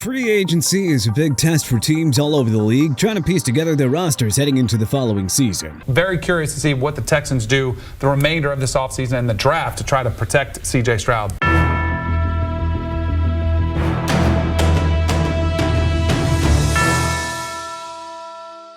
Free agency is a big test for teams all over the league trying to piece together their rosters heading into the following season. Very curious to see what the Texans do the remainder of this offseason and the draft to try to protect C.J. Stroud.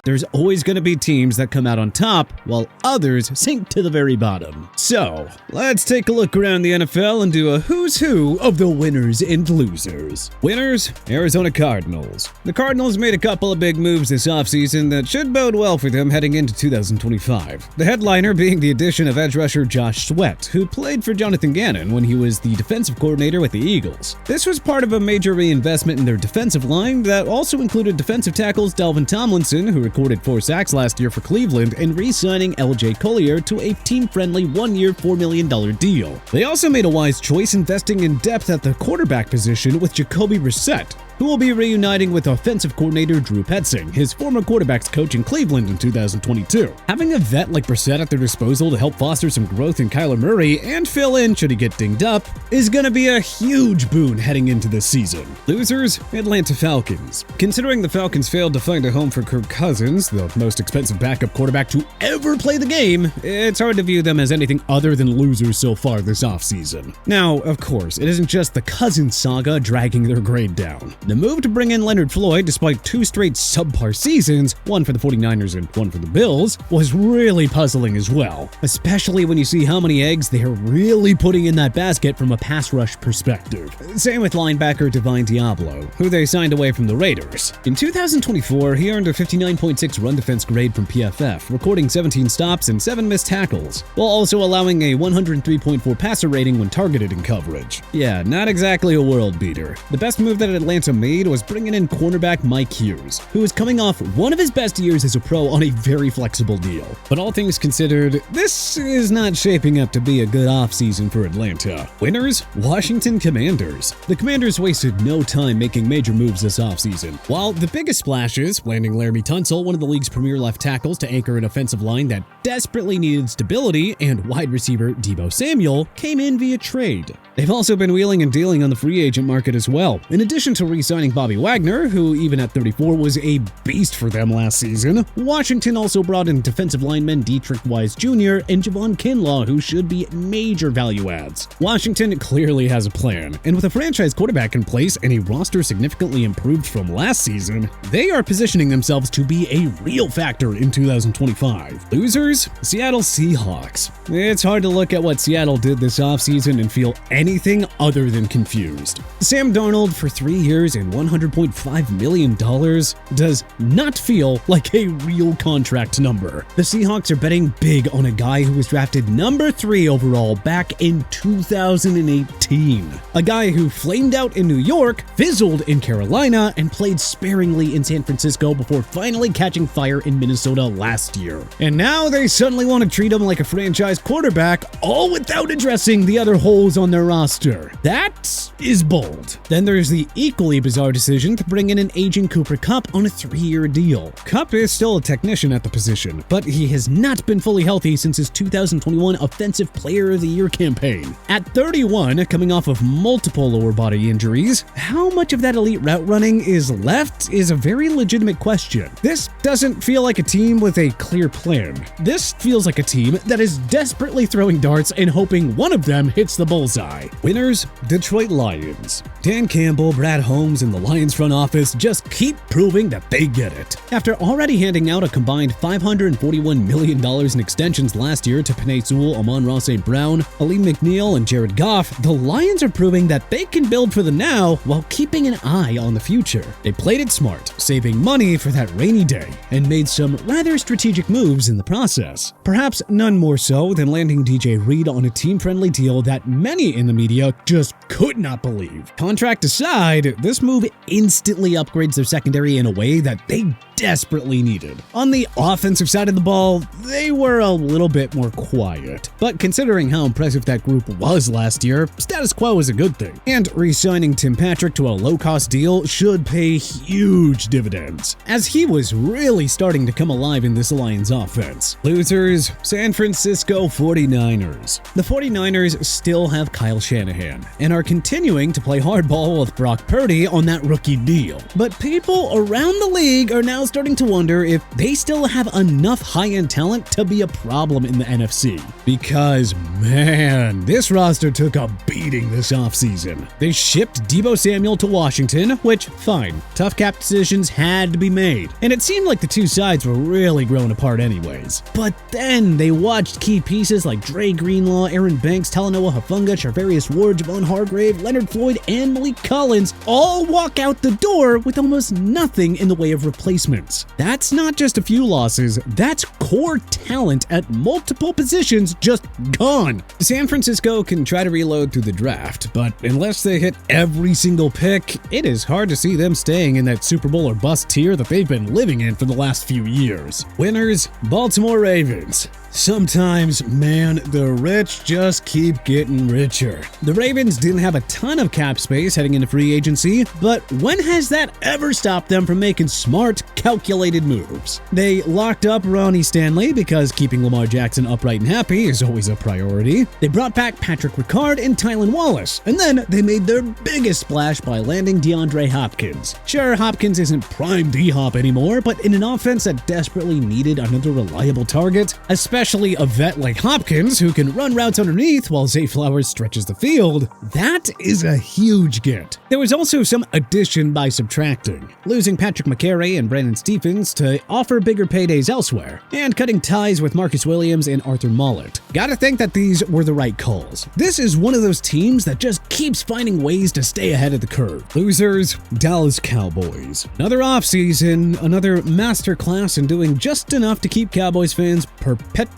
There's always going to be teams that come out on top while others sink to the very bottom. So, let's take a look around the NFL and do a who's who of the winners and losers. Winners, Arizona Cardinals. The Cardinals made a couple of big moves this offseason that should bode well for them heading into 2025. The headliner being the addition of edge rusher Josh Sweat, who played for Jonathan Gannon when he was the defensive coordinator with the Eagles. This was part of a major reinvestment in their defensive line that also included defensive tackles Dalvin Tomlinson, who recorded 4 sacks last year for Cleveland, and re-signing LJ Collier to a team-friendly 1-year, $4 million deal. They also made a wise choice investing in depth at the quarterback position with Jacoby Brissett, who will be reuniting with offensive coordinator Drew Petzing, his former quarterback's coach in Cleveland in 2022. Having a vet like Brissett at their disposal to help foster some growth in Kyler Murray and fill in should he get dinged up is going to be a huge boon heading into this season. Losers, Atlanta Falcons. Considering the Falcons failed to find a home for Kirk Cousins, the most expensive backup quarterback to ever play the game, it's hard to view them as anything other than losers so far this offseason. Now, of course, it isn't just the Cousins saga dragging their grade down. The move to bring in Leonard Floyd, despite 2 straight subpar seasons, one for the 49ers and one for the Bills, was really puzzling as well, especially when you see how many eggs they are really putting in that basket from a pass rush perspective. Same with linebacker Divine Diablo, who they signed away from the Raiders. In 2024, he earned a 59.6 run defense grade from PFF, recording 17 stops and 7 missed tackles, while also allowing a 103.4 passer rating when targeted in coverage. Yeah, not exactly a world beater. The best move that Atlanta made was bringing in cornerback Mike Hughes, who is coming off one of his best years as a pro on a very flexible deal. But all things considered, this is not shaping up to be a good offseason for Atlanta. Winners, Washington Commanders. The Commanders wasted no time making major moves this offseason. While the biggest splashes, landing Laramie Tunsil, one of the league's premier left tackles, to anchor an offensive line that desperately needed stability, and wide receiver Deebo Samuel came in via trade. They've also been wheeling and dealing on the free agent market as well. In addition to re-signing Bobby Wagner, who even at 34 was a beast for them last season, Washington also brought in defensive linemen Dietrich Wise Jr. and Javon Kinlaw, who should be major value adds. Washington clearly has a plan, and with a franchise quarterback in place and a roster significantly improved from last season, they are positioning themselves to be a real factor in 2025. Losers, Seattle Seahawks. It's hard to look at what Seattle did this offseason and feel anything other than confused. Sam Darnold for 3 years and $100.5 million does not feel like a real contract number. The Seahawks are betting big on a guy who was drafted number 3 overall back in 2018. A guy who flamed out in New York, fizzled in Carolina, and played sparingly in San Francisco before finally catching fire in Minnesota last year. And now they suddenly want to treat him like a franchise quarterback, all without addressing the other holes on their roster. That is bold. Then there's the equally bizarre decision to bring in an aging Cooper Kupp on a 3-year deal. Kupp is still a technician at the position, but he has not been fully healthy since his 2021 Offensive Player of the Year campaign. At 31, coming off of multiple lower body injuries, how much of that elite route running is left is a very legitimate question. This doesn't feel like a team with a clear plan. This feels like a team that is desperately throwing darts and hoping one of them hits the bullseye. Winners, Detroit Lions. Dan Campbell, Brad Holmes, and the Lions front office just keep proving that they get it. After already handing out a combined $541 million in extensions last year to Penei Sewell, Amon-Ra St. Brown, Aleem McNeil, and Jared Goff, the Lions are proving that they can build for the now while keeping an eye on the future. They played it smart, saving money for that rainy day, and made some rather strategic moves in the process. Perhaps none more so than landing DJ Reed on a team-friendly deal that many in the media just could not believe. Contract aside, this move instantly upgrades their secondary in a way that they desperately needed. On the offensive side of the ball, they were a little bit more quiet. But considering how impressive that group was last year, status quo is a good thing. And re-signing Tim Patrick to a low-cost deal should pay huge dividends, as he was really starting to come alive in this Lions offense. Losers, San Francisco 49ers. The 49ers still have Kyle Shanahan and are continuing to play hardball with Brock Purdy on that rookie deal. But people around the league are now starting to wonder if they still have enough high-end talent to be a problem in the NFC. Because, man, this roster took a beating this offseason. They shipped Deebo Samuel to Washington, which, fine, tough cap decisions had to be made. And it seemed like the two sides were really growing apart anyways. But then they watched key pieces like Dre Greenlaw, Aaron Banks, Talanoa Hufanga, Charvarius Ward, Javon Hargrave, Leonard Floyd, and Malik Collins all walk out the door with almost nothing in the way of replacements. That's not just a few losses, that's core talent at multiple positions just gone. San Francisco can try to reload through the draft, but unless they hit every single pick, it is hard to see them staying in that Super Bowl or bust tier that they've been living in for the last few years. Winners, Baltimore Ravens. Sometimes, man, the rich just keep getting richer. The Ravens didn't have a ton of cap space heading into free agency, but when has that ever stopped them from making smart, calculated moves? They locked up Ronnie Stanley because keeping Lamar Jackson upright and happy is always a priority. They brought back Patrick Ricard and Tylan Wallace, and then they made their biggest splash by landing DeAndre Hopkins. Sure, Hopkins isn't prime D-Hop anymore, but in an offense that desperately needed another reliable target, especially a vet like Hopkins who can run routes underneath while Zay Flowers stretches the field, that is a huge get. There was also some addition by subtracting, losing Patrick McCary and Brandon Stephens to offer bigger paydays elsewhere, and cutting ties with Marcus Williams and Arthur Mollett. Gotta think that these were the right calls. This is one of those teams that just keeps finding ways to stay ahead of the curve. Losers, Dallas Cowboys. Another offseason, another masterclass in doing just enough to keep Cowboys fans perpetually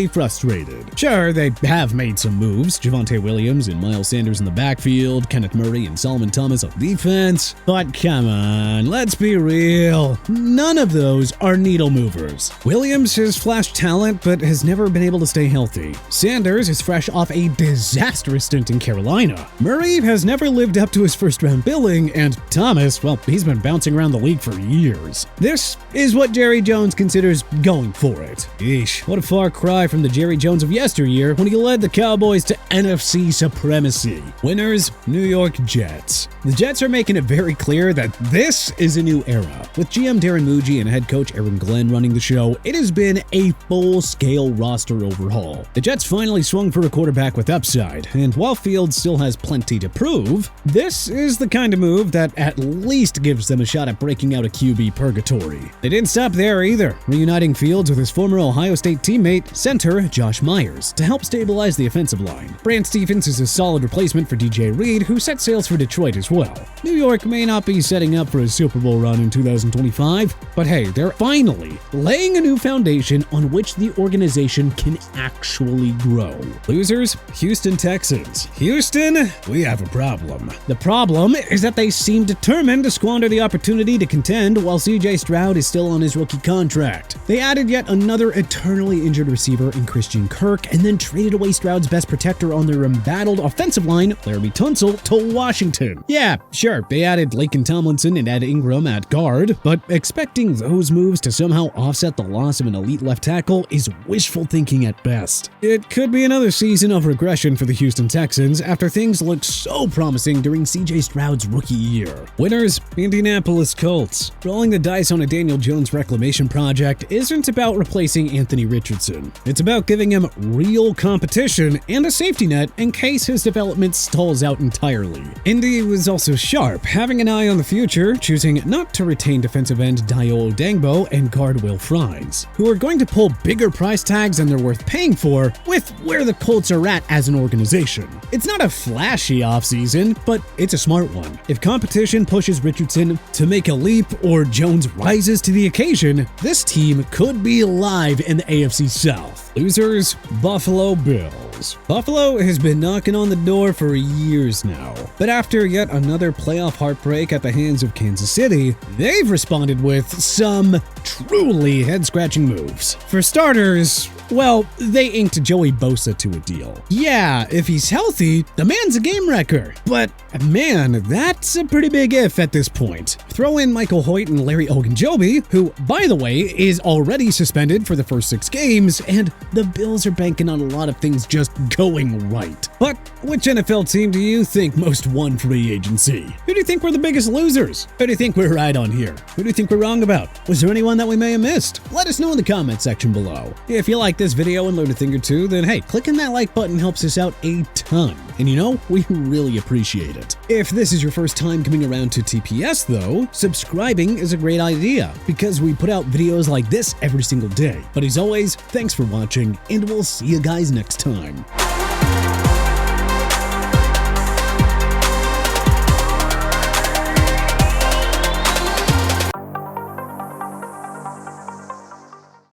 frustrated. Sure, they have made some moves, Javonte Williams and Miles Sanders in the backfield, Kenneth Murray and Solomon Thomas on defense, but come on, let's be real. None of those are needle movers. Williams has flashed talent, but has never been able to stay healthy. Sanders is fresh off a disastrous stint in Carolina. Murray has never lived up to his first-round billing, and Thomas, well, he's been bouncing around the league for years. This is what Jerry Jones considers going for it. Eesh, what a far cry from the Jerry Jones of yesteryear when he led the Cowboys to NFC supremacy. Winners, New York Jets. The Jets are making it very clear that this is a new era. With GM Darren Muji and head coach Aaron Glenn running the show, it has been a full-scale roster overhaul. The Jets finally swung for a quarterback with upside, and while Fields still has plenty to prove, this is the kind of move that at least gives them a shot at breaking out a QB purgatory. They didn't stop there either, reuniting Fields with his former Ohio State teammate, center Josh Myers, to help stabilize the offensive line. Brant Stephens is a solid replacement for DJ Reed, who set sails for Detroit as well. New York may not be setting up for a Super Bowl run in 2025, but hey, they're finally laying a new foundation on which the organization can actually grow. Losers, Houston Texans. Houston, we have a problem. The problem is that they seem determined to squander the opportunity to contend while CJ Stroud is still on his rookie contract. They added yet another eternally injured receiver in Christian Kirk, and then traded away Stroud's best protector on their embattled offensive line, Laramie Tunsil, to Washington. Yeah, sure, they added Laken Tomlinson and Ed Ingram at guard, but expecting those moves to somehow offset the loss of an elite left tackle is wishful thinking at best. It could be another season of regression for the Houston Texans after things looked so promising during CJ Stroud's rookie year. Winners, Indianapolis Colts. Rolling the dice on a Daniel Jones reclamation project isn't about replacing Anthony Richardson. It's about giving him real competition and a safety net in case his development stalls out entirely. Indy was also sharp, having an eye on the future, choosing not to retain defensive end Dayo Odangbo and guard Will Fries, who are going to pull bigger price tags than they're worth paying for with where the Colts are at as an organization. It's not a flashy offseason, but it's a smart one. If competition pushes Richardson to make a leap or Jones rises to the occasion, this team could be alive in the AFC South. Losers, Buffalo Bills. Bills. Buffalo has been knocking on the door for years now, but after yet another playoff heartbreak at the hands of Kansas City, they've responded with some truly head-scratching moves. For starters, well, they inked Joey Bosa to a deal. Yeah, if he's healthy, the man's a game wrecker. But man, that's a pretty big if at this point. Throw in Michael Hoyt and Larry Ogunjobi, who, by the way, is already suspended for the first 6 games, and the Bills are banking on a lot of things just going right. But which NFL team do you think most won free agency? Who do you think were the biggest losers? Who do you think we're right on here? Who do you think we're wrong about? Was there anyone that we may have missed? Let us know in the comment section below. If you like this video and learned a thing or two, then hey, clicking that like button helps us out a ton. And you know, we really appreciate it. If this is your first time coming around to TPS though, subscribing is a great idea because we put out videos like this every single day. But as always, thanks for watching and we'll see you guys next time.